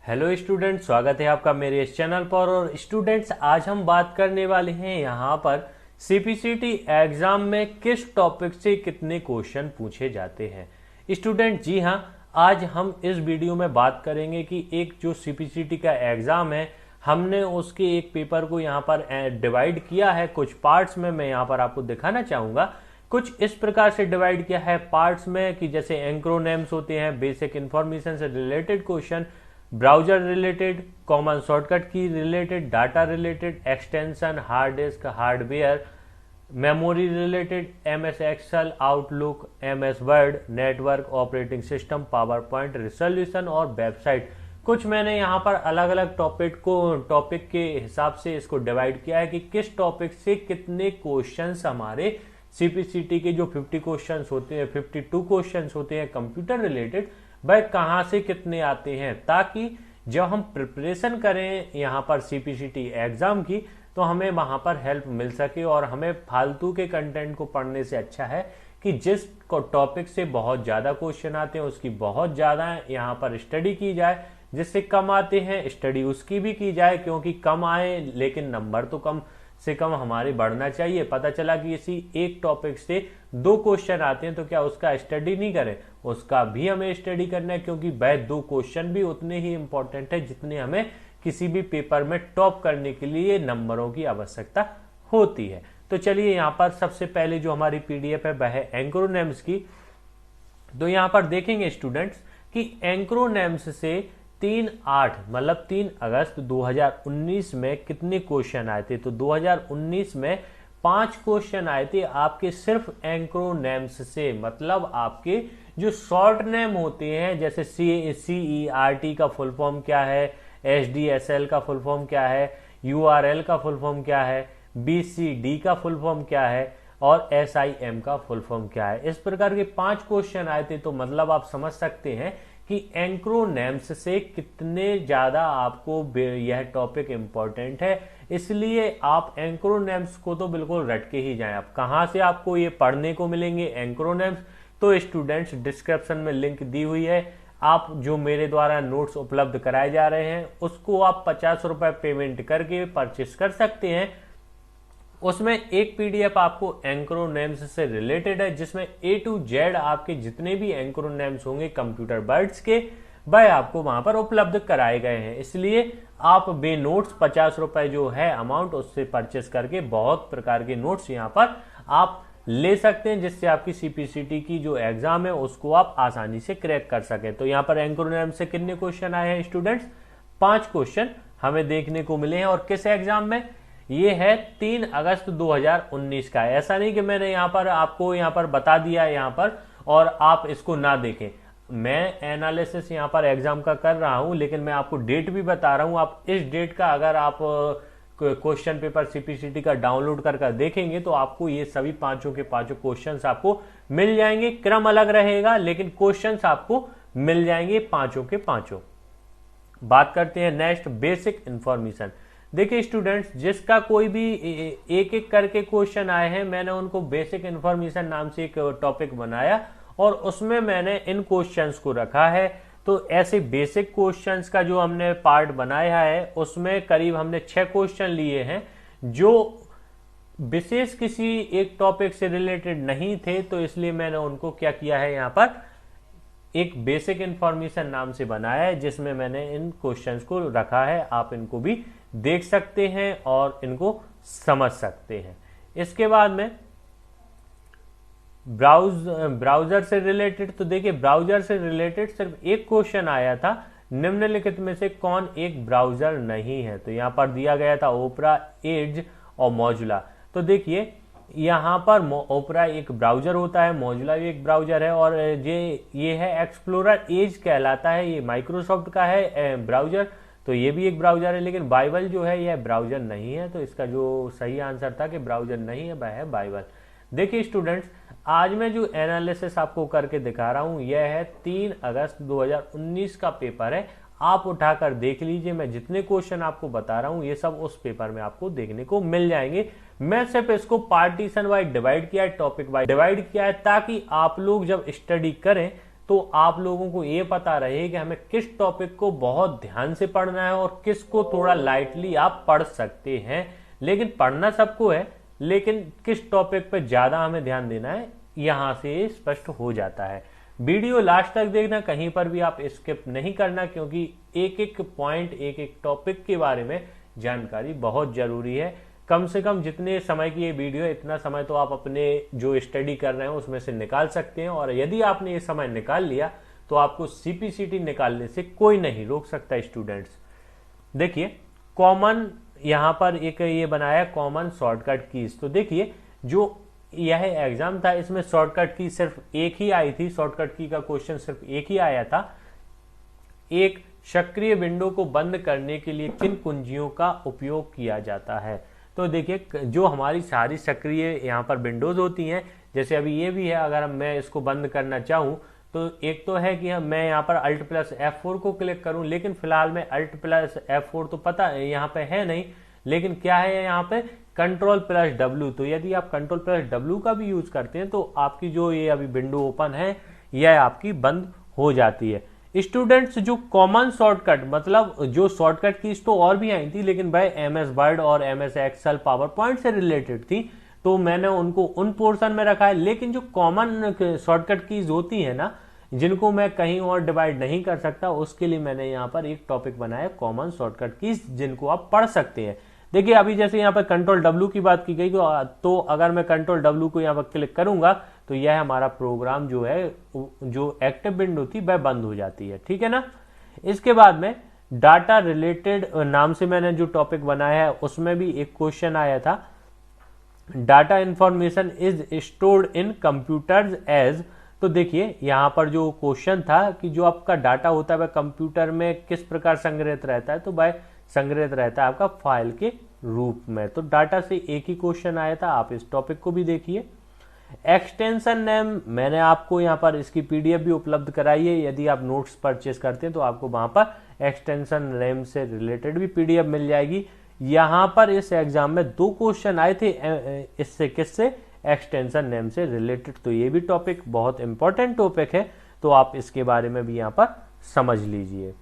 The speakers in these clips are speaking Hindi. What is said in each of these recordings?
हेलो स्टूडेंट, स्वागत है आपका मेरे इस चैनल पर। और स्टूडेंट्स, आज हम बात करने वाले हैं यहाँ पर सीपीसीटी एग्जाम में किस टॉपिक से कितने क्वेश्चन पूछे जाते हैं। स्टूडेंट जी हाँ, आज हम इस वीडियो में बात करेंगे कि एक जो सीपीसीटी का एग्जाम है, हमने उसके एक पेपर को यहाँ पर डिवाइड किया है कुछ पार्ट्स में। मैं यहाँ पर आपको दिखाना चाहूँगा। कुछ इस प्रकार से डिवाइड किया है पार्ट्स में कि जैसे एंक्रोनेम्स होते हैं, बेसिक इंफॉर्मेशन से related question, browser related, common shortcut की related, data related, extension, hard disk, hardware, memory related, MS Excel, Outlook, MS Word, network, operating system, PowerPoint, resolution और वेबसाइट। कुछ मैंने यहाँ पर अलग अलग टॉपिक के हिसाब से इसको डिवाइड किया है कि किस टॉपिक से कितने क्वेश्चंस हमारे सीपीसीटी के जो 50 क्वेश्चंस होते हैं, 52 क्वेश्चंस होते हैं कंप्यूटर रिलेटेड, वह कहाँ से कितने आते हैं, ताकि जब हम प्रिपरेशन करें यहाँ पर सीपीसीटी एग्जाम की तो हमें वहां पर हेल्प मिल सके। और हमें फालतू के कंटेंट को पढ़ने से अच्छा है कि जिस टॉपिक से बहुत ज्यादा क्वेश्चन आते हैं उसकी बहुत ज्यादा यहाँ पर स्टडी की जाए, जिससे कम आते हैं स्टडी उसकी भी की जाए, क्योंकि कम आए लेकिन नंबर तो कम से कम हमारे बढ़ना चाहिए। पता चला कि इसी एक टॉपिक से 2 क्वेश्चन आते हैं तो क्या उसका स्टडी नहीं करें, उसका भी हमें स्टडी करना है, क्योंकि वह 2 क्वेश्चन भी उतने ही इंपॉर्टेंट है जितने हमें किसी भी पेपर में टॉप करने के लिए नंबरों की आवश्यकता होती है। तो चलिए यहाँ पर सबसे पहले जो हमारी पीडीएफ है वह है एंक्रोनेम्स की। तो यहाँ पर देखेंगे स्टूडेंट्स कि एंक्रोनेम्स से 3/8 मतलब 3 अगस्त 2019 में कितने क्वेश्चन आए थे। तो 2019 में 5 क्वेश्चन आए थे आपके सिर्फ एंक्रोनेम्स से। मतलब आपके जो शॉर्ट नेम होते हैं, जैसे CERT का फुल फॉर्म क्या है, HDSL का फुल फॉर्म क्या है, URL का फुल फॉर्म क्या है, BCD का फुल फॉर्म क्या है और SIM का फुल फॉर्म क्या है। इस प्रकार के 5 क्वेश्चन आए थे। तो मतलब आप समझ सकते हैं कि एंक्रोनेम्स से कितने ज्यादा आपको यह टॉपिक इंपॉर्टेंट है। इसलिए आप एंक्रोनेम्स को तो बिल्कुल रट के ही जाएं। आप कहां से आपको ये पढ़ने को मिलेंगे एंक्रोनेम्स, तो स्टूडेंट्स डिस्क्रिप्शन में लिंक दी हुई है। आप जो मेरे द्वारा नोट्स उपलब्ध कराए जा रहे हैं उसको आप 50 रुपए पेमेंट करके परचेस कर सकते हैं। उसमें एक पीडीएफ आपको एंक्रोनेम्स से रिलेटेड है, जिसमें A to Z आपके जितने भी एंक्रोनेम्स होंगे कंप्यूटर वर्ड्स के, वह आपको वहां पर उपलब्ध कराए गए हैं। इसलिए आप बे नोट्स 50 रुपए जो है अमाउंट, उससे परचेस करके बहुत प्रकार के नोट्स यहाँ पर आप ले सकते हैं, जिससे आपकी सीपीसीटी की जो एग्जाम है उसको आप आसानी से क्रैक कर सकें। तो यहाँ पर एंक्रोनेम्स से कितने क्वेश्चन आए हैं स्टूडेंट्स? 5 क्वेश्चन हमें देखने को मिले हैं। और किस एग्जाम में? ये है 3 अगस्त 2019 का। ऐसा नहीं कि मैंने यहाँ पर आपको यहाँ पर बता दिया यहाँ पर और आप इसको ना देखें। मैं एनालिसिस यहाँ पर एग्जाम का कर रहा हूं, लेकिन मैं आपको डेट भी बता रहा हूं। आप इस डेट का अगर आप क्वेश्चन पेपर सीपीसीटी का डाउनलोड कर देखेंगे तो आपको ये सभी पांचों के पांचों क्वेश्चंस आपको मिल जाएंगे। क्रम अलग रहेगा लेकिन क्वेश्चंस आपको मिल जाएंगे पांचों के पांचों। बात करते हैं नेक्स्ट, बेसिक इंफॉर्मेशन। देखिए स्टूडेंट्स, जिसका कोई भी एक एक करके क्वेश्चन आए हैं, मैंने उनको बेसिक इंफॉर्मेशन नाम से एक टॉपिक बनाया और उसमें मैंने इन क्वेश्चंस को रखा है। तो ऐसे बेसिक क्वेश्चंस का जो हमने पार्ट बनाया है उसमें करीब हमने 6 क्वेश्चन लिए हैं जो विशेष किसी एक टॉपिक से रिलेटेड नहीं थे। तो इसलिए मैंने उनको क्या किया है, यहाँ पर एक बेसिक इंफॉर्मेशन नाम से बनाया है, जिसमें मैंने इन क्वेश्चंस को रखा है। आप इनको भी देख सकते हैं और इनको समझ सकते हैं। इसके बाद में ब्राउजर से रिलेटेड, तो देखिए ब्राउजर से रिलेटेड सिर्फ एक क्वेश्चन आया था, निम्नलिखित में से कौन एक ब्राउजर नहीं है। तो यहां पर दिया गया था ओपरा, एज और मौजुला। तो देखिए यहां पर ओपरा एक ब्राउजर होता है, मौजुला भी एक ब्राउजर है, और ये है एक्सप्लोरर एज कहलाता है, ये माइक्रोसॉफ्ट का है ब्राउजर। तो ये भी एक ब्राउजर है, लेकिन बाइबल जो है यह ब्राउजर नहीं है। तो इसका जो सही आंसर था कि ब्राउजर नहीं है, वह है बाइबल। देखिए स्टूडेंट्स, आज मैं जो एनालिसिस आपको करके दिखा रहा हूं यह है 3 अगस्त 2019 का पेपर है। आप उठाकर देख लीजिए, मैं जितने क्वेश्चन आपको बता रहा हूं ये सब उस पेपर में आपको देखने को मिल जाएंगे। मैं सिर्फ इसको पार्टीशन वाइज डिवाइड किया है, टॉपिक वाइज डिवाइड किया है, ताकि आप लोग जब स्टडी करें तो आप लोगों को ये पता रहे कि हमें किस टॉपिक को बहुत ध्यान से पढ़ना है और किसको थोड़ा लाइटली आप पढ़ सकते हैं। लेकिन पढ़ना सबको है, लेकिन किस टॉपिक पे ज्यादा हमें ध्यान देना है यहां से स्पष्ट हो जाता है। वीडियो लास्ट तक देखना, कहीं पर भी आप स्किप नहीं करना, क्योंकि एक एक पॉइंट, एक एक टॉपिक के बारे में जानकारी बहुत जरूरी है। कम से कम जितने समय की ये वीडियो है, इतना समय तो आप अपने जो स्टडी कर रहे हैं उसमें से निकाल सकते हैं, और यदि आपने ये समय निकाल लिया तो आपको सीपीसीटी निकालने से कोई नहीं रोक सकता। स्टूडेंट्स देखिए, कॉमन यहां पर एक ये बनाया कॉमन शॉर्टकट कीज। तो देखिए, जो यह एग्जाम था इसमें शॉर्टकट की सिर्फ एक ही आई थी, शॉर्टकट की का क्वेश्चन सिर्फ एक ही आया था। एक सक्रिय विंडो को बंद करने के लिए किन कुंजियों का उपयोग किया जाता है। तो देखिए, जो हमारी सारी सक्रिय यहाँ पर विंडोज होती हैं, जैसे अभी ये भी है, अगर मैं इसको बंद करना चाहूँ तो एक तो है कि मैं यहाँ पर Alt + F4 को क्लिक करूँ, लेकिन फिलहाल में Alt + F4 तो पता है यहाँ पे है नहीं, लेकिन क्या है यहाँ पे Ctrl + W। तो यदि आप Ctrl + W का भी यूज करते हैं तो आपकी जो ये अभी विंडो ओपन है यह आपकी बंद हो जाती है। स्टूडेंट्स, जो कॉमन शॉर्टकट, मतलब जो शॉर्टकट कीज तो और भी आई थी, लेकिन भाई MS वर्ड और MS एक्सेल पावर पॉइंट से रिलेटेड थी, तो मैंने उनको उन पोर्शन में रखा है। लेकिन जो कॉमन शॉर्टकट कीज होती है ना, जिनको मैं कहीं और डिवाइड नहीं कर सकता, उसके लिए मैंने यहाँ पर एक टॉपिक बनाया कॉमन शॉर्टकट कीज, जिनको आप पढ़ सकते हैं। देखिए, अभी जैसे यहाँ पर Ctrl W की बात की गई, तो अगर मैं Ctrl W को यहाँ पर क्लिक करूंगा तो यह हमारा प्रोग्राम जो है, जो एक्टिव विंडो थी वह बंद हो जाती है। ठीक है ना। इसके बाद में डाटा रिलेटेड नाम से मैंने जो टॉपिक बनाया है उसमें भी एक क्वेश्चन आया था, data information is stored in computers as. तो देखिए, यहां पर जो क्वेश्चन था कि जो आपका डाटा होता है वह कंप्यूटर में किस प्रकार संग्रहित रहता है, तो वह संग्रहित रहता है आपका फाइल के रूप में। तो डाटा से एक ही क्वेश्चन आया था, आप इस टॉपिक को भी देखिए। एक्सटेंशन नेम, मैंने आपको यहाँ पर इसकी पीडीएफ भी उपलब्ध कराई है, यदि आप नोट्स परचेज करते हैं तो आपको वहां पर एक्सटेंशन नेम से रिलेटेड भी पीडीएफ मिल जाएगी। यहां पर इस एग्जाम में 2 क्वेश्चन आए थे इससे, किससे, एक्सटेंशन नेम से रिलेटेड। तो ये भी टॉपिक बहुत इंपॉर्टेंट टॉपिक है, तो आप इसके बारे में भी यहाँ पर समझ लीजिए।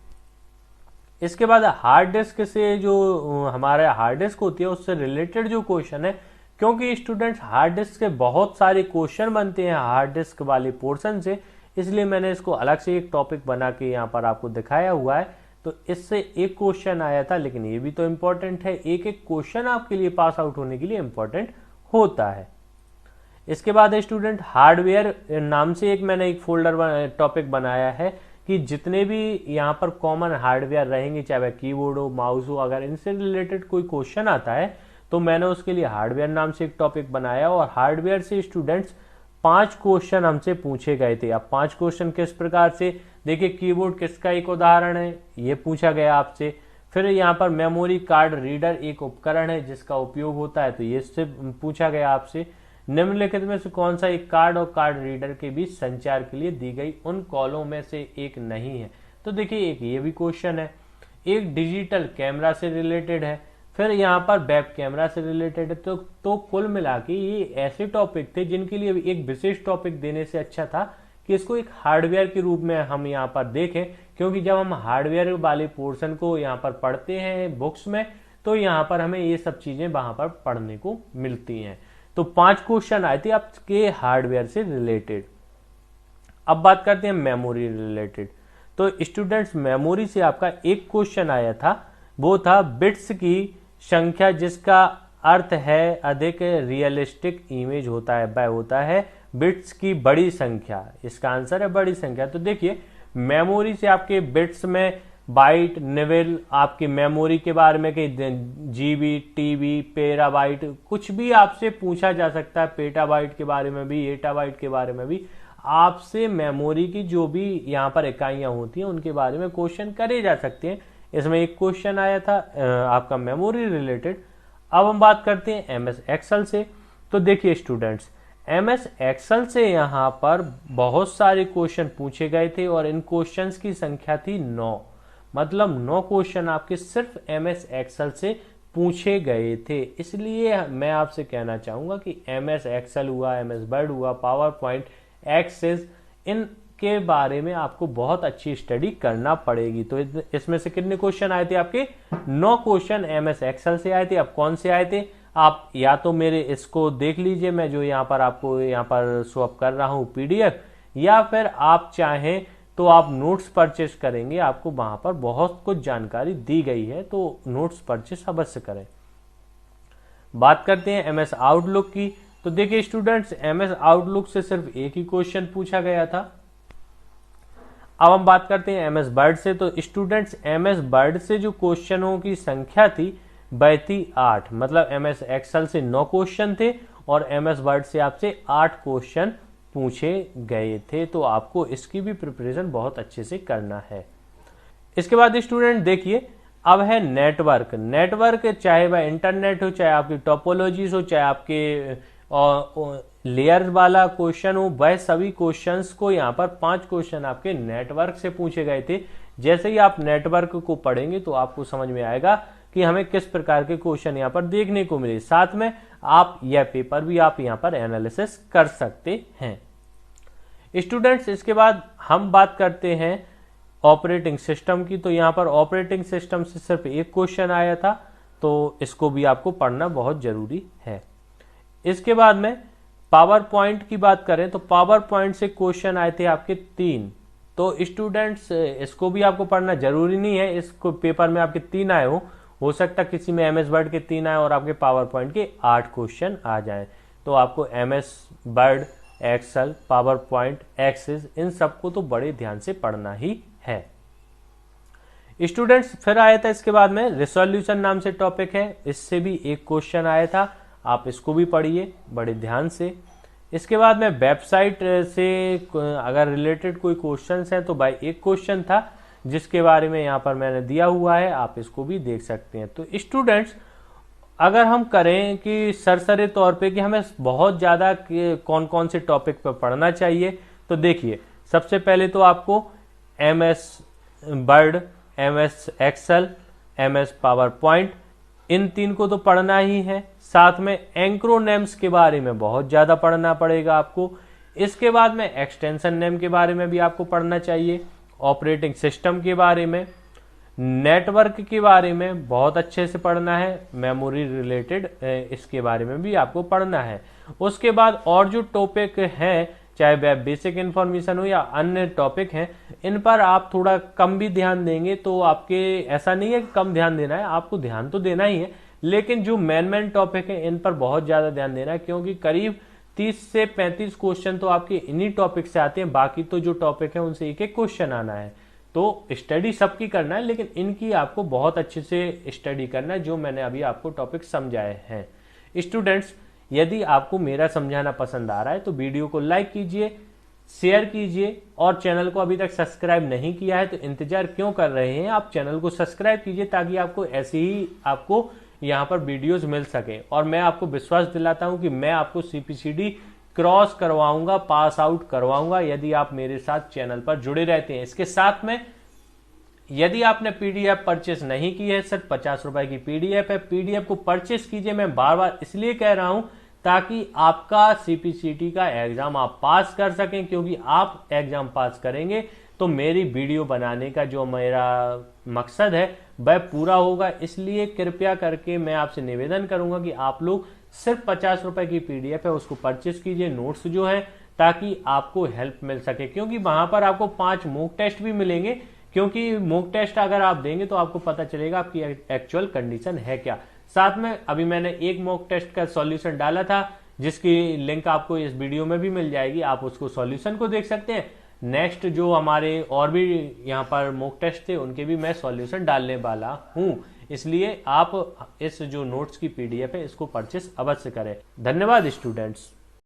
इसके बाद हार्ड डिस्क से, जो हमारे हार्ड डिस्क होती है उससे रिलेटेड जो क्वेश्चन है, क्योंकि स्टूडेंट्स हार्ड डिस्क से बहुत सारे क्वेश्चन बनते हैं हार्ड डिस्क वाले पोर्शन से, इसलिए मैंने इसको अलग से एक टॉपिक बना के यहाँ पर आपको दिखाया हुआ है। तो इससे एक क्वेश्चन आया था, लेकिन ये भी तो इंपॉर्टेंट है, एक एक क्वेश्चन आपके लिए पास आउट होने के लिए इंपॉर्टेंट होता है। इसके बाद स्टूडेंट हार्डवेयर नाम से एक मैंने एक फोल्डर टॉपिक बनाया है कि जितने भी यहाँ पर कॉमन हार्डवेयर रहेंगे, चाहे वह कीबोर्ड हो, माउस हो, अगर इनसे रिलेटेड कोई क्वेश्चन आता है तो मैंने उसके लिए हार्डवेयर नाम से एक टॉपिक बनाया। और हार्डवेयर से स्टूडेंट्स 5 क्वेश्चन हमसे पूछे गए थे। अब 5 क्वेश्चन किस प्रकार से, देखिए, कीबोर्ड किसका एक उदाहरण है, ये पूछा गया आपसे। फिर यहाँ पर मेमोरी कार्ड रीडर एक उपकरण है जिसका उपयोग होता है, तो ये इससे पूछा गया आपसे। निम्नलिखित में से कौन सा एक कार्ड और कार्ड रीडर के बीच संचार के लिए दी गई उन कॉलों में से एक नहीं है। तो देखिए, एक ये भी क्वेश्चन है। एक डिजिटल कैमरा से रिलेटेड है, फिर यहाँ पर वेब कैमरा से रिलेटेड है। तो कुल मिला के ये ऐसे टॉपिक थे जिनके लिए एक विशेष टॉपिक देने से अच्छा था कि इसको एक हार्डवेयर के रूप में हम यहाँ पर देखें, क्योंकि जब हम हार्डवेयर वाले पोर्शन को यहाँ पर पढ़ते हैं बुक्स में, तो यहाँ पर हमें ये सब चीजें वहां पर पढ़ने को मिलती हैं। तो 5 क्वेश्चन आए थे आपके हार्डवेयर से रिलेटेड। अब बात करते हैं मेमोरी रिलेटेड। तो स्टूडेंट्स, मेमोरी से आपका एक क्वेश्चन आया था, वो था बिट्स की संख्या जिसका अर्थ है अधिक रियलिस्टिक इमेज होता है, वह होता है बिट्स की बड़ी संख्या। इसका आंसर है बड़ी संख्या। तो देखिए, मेमोरी से आपके बिट्स में बाइट, निवेल, आपकी मेमोरी के बारे में कि जीबी, टीबी, पेराबाइट, कुछ भी आपसे पूछा जा सकता है। पेटाबाइट के बारे में भी, एटाबाइट के बारे में भी आपसे मेमोरी की जो भी यहाँ पर इकाइयां होती हैं उनके बारे में क्वेश्चन करे जा सकते हैं। इसमें एक क्वेश्चन आया था आपका मेमोरी रिलेटेड। अब हम बात करते हैं MS एक्सेल से। तो देखिए स्टूडेंट्स, MS एक्सेल से यहाँ पर बहुत सारे क्वेश्चन पूछे गए थे और इन क्वेश्चंस की संख्या थी 9। मतलब 9 क्वेश्चन आपके सिर्फ MS एक्सेल से पूछे गए थे। इसलिए मैं आपसे कहना चाहूंगा कि MS एक्सेल हुआ, MS वर्ड हुआ, पावर पॉइंट, एक्सेस, इन के बारे में आपको बहुत अच्छी स्टडी करना पड़ेगी। तो इसमें से कितने क्वेश्चन आए थे आपके? 9 क्वेश्चन एमएस एक्सेल से आए थे। अब कौन से आए थे? आप या तो मेरे इसको देख लीजिए, मैं जो यहाँ पर आपको यहाँ पर शो अप कर रहा हूँ पीडीएफ, या फिर आप चाहें तो आप नोट्स परचेस करेंगे, आपको वहां पर बहुत कुछ जानकारी दी गई है, तो नोट्स परचेस अवश्य करें। बात करते हैं एमएस आउटलुक की। तो देखिए स्टूडेंट्स, एमएस आउटलुक से सिर्फ एक ही क्वेश्चन पूछा गया था। अब हम बात करते हैं एमएस वर्ड से। तो स्टूडेंट्स, एमएस वर्ड से जो क्वेश्चनों की संख्या थी वह थी 8, मतलब एमएस एक्सेल से 9 क्वेश्चन थे और एमएस वर्ड से आपसे 8 क्वेश्चन पूछे गए थे। तो आपको इसकी भी प्रिपरेशन बहुत अच्छे से करना है। इसके बाद स्टूडेंट देखिए, अब है नेटवर्क। नेटवर्क चाहे वह इंटरनेट हो, चाहे आपकी टोपोलॉजीज हो, चाहे आपके लेयर वाला क्वेश्चन हो, वह सभी क्वेश्चंस को यहाँ पर 5 क्वेश्चन आपके नेटवर्क से पूछे गए थे। जैसे ही आप नेटवर्क को पढ़ेंगे तो आपको समझ में आएगा कि हमें किस प्रकार के क्वेश्चन यहाँ पर देखने को मिले। साथ में आप यह पेपर भी आप यहाँ पर एनालिसिस कर सकते हैं। स्टूडेंट्स, इसके बाद हम बात करते हैं ऑपरेटिंग सिस्टम की। तो यहाँ पर ऑपरेटिंग सिस्टम से सिर्फ एक क्वेश्चन आया था, तो इसको भी आपको पढ़ना बहुत जरूरी है। इसके बाद में पावर पॉइंट की बात करें तो पावर पॉइंट से क्वेश्चन आए थे आपके 3। तो स्टूडेंट्स, इसको भी आपको पढ़ना जरूरी नहीं है, इसको पेपर में आपके 3 आए हो सकता किसी में एमएस वर्ड के 3 आए और आपके पावर पॉइंट के 8 क्वेश्चन आ जाए। तो आपको MS Word, Excel, PowerPoint, Access, इन सबको तो बड़े ध्यान से पढ़ना ही है। स्टूडेंट्स, फिर आया था इसके बाद में रिसोल्यूशन नाम से टॉपिक है, इससे भी एक क्वेश्चन आया था, आप इसको भी पढ़िए बड़े ध्यान से। इसके बाद में वेबसाइट से अगर रिलेटेड कोई क्वेश्चंस है तो भाई एक क्वेश्चन था जिसके बारे में यहाँ पर मैंने दिया हुआ है, आप इसको भी देख सकते हैं। तो स्टूडेंट्स, अगर हम करें कि सरसरे तौर पे कि हमें बहुत ज़्यादा कौन कौन से टॉपिक पर पढ़ना चाहिए, तो देखिए सबसे पहले तो आपको MS Word, MS Excel, MS PowerPoint, इन 3 को तो पढ़ना ही है। साथ में एंक्रोनेम्स के बारे में बहुत ज़्यादा पढ़ना पड़ेगा आपको। इसके बाद में एक्सटेंशन नेम के बारे में भी आपको पढ़ना चाहिए, ऑपरेटिंग सिस्टम के बारे में, नेटवर्क के बारे में बहुत अच्छे से पढ़ना है, मेमोरी रिलेटेड इसके बारे में भी आपको पढ़ना है। उसके बाद और जो टॉपिक हैं, चाहे वह बेसिक इन्फॉर्मेशन हो या अन्य टॉपिक हैं, इन पर आप थोड़ा कम भी ध्यान देंगे तो आपके, ऐसा नहीं है कि कम ध्यान देना है, आपको ध्यान तो देना ही है, लेकिन जो मेन टॉपिक है इन पर बहुत ज्यादा ध्यान देना है, क्योंकि करीब 30 से 35 क्वेश्चन तो आपके इन्हीं टॉपिक से आते हैं। बाकी तो जो टॉपिक है उनसे एक एक क्वेश्चन आना है। तो स्टडी सबकी करना है, लेकिन इनकी आपको बहुत अच्छे से स्टडी करना है, जो मैंने अभी आपको टॉपिक समझाए हैं। स्टूडेंट्स, यदि आपको मेरा समझाना पसंद आ रहा है तो वीडियो को लाइक कीजिए, शेयर कीजिए, और चैनल को अभी तक सब्सक्राइब नहीं किया है तो इंतजार क्यों कर रहे हैं, आप चैनल को सब्सक्राइब कीजिए ताकि आपको ऐसे ही आपको यहाँ पर वीडियोस मिल सके। और मैं आपको विश्वास दिलाता हूं कि मैं आपको सीपीसीडी क्रॉस करवाऊंगा, पास आउट करवाऊंगा, यदि आप मेरे साथ चैनल पर जुड़े रहते हैं। इसके साथ में यदि आपने पीडीएफ परचेस नहीं की है, सिर्फ 50 रुपए की पीडीएफ है, पीडीएफ को परचेस कीजिए। मैं बार बार इसलिए कह रहा हूं ताकि आपका सीपीसीटी का एग्जाम आप पास कर सकें, क्योंकि आप एग्जाम पास करेंगे तो मेरी वीडियो बनाने का जो मेरा मकसद है वह पूरा होगा। इसलिए कृपया करके मैं आपसे निवेदन करूंगा कि आप लोग सिर्फ 50 रुपए की पीडीएफ है उसको परचेस कीजिए, नोट्स जो है, ताकि आपको हेल्प मिल सके, क्योंकि वहां पर आपको 5 मॉक टेस्ट भी मिलेंगे। क्योंकि मॉक टेस्ट अगर आप देंगे तो आपको पता चलेगा आपकी एक्चुअल कंडीशन है क्या। साथ में अभी मैंने एक मॉक टेस्ट का सॉल्यूशन डाला था जिसकी लिंक आपको इस वीडियो में भी मिल जाएगी, आप उसको सॉल्यूशन को देख सकते हैं। नेक्स्ट जो हमारे और भी यहाँ पर मॉक टेस्ट थे उनके भी मैं सॉल्यूशन डालने वाला हूँ, इसलिए आप इस जो नोट्स की पीडीएफ है इसको परचेस अवश्य करें। धन्यवाद स्टूडेंट्स।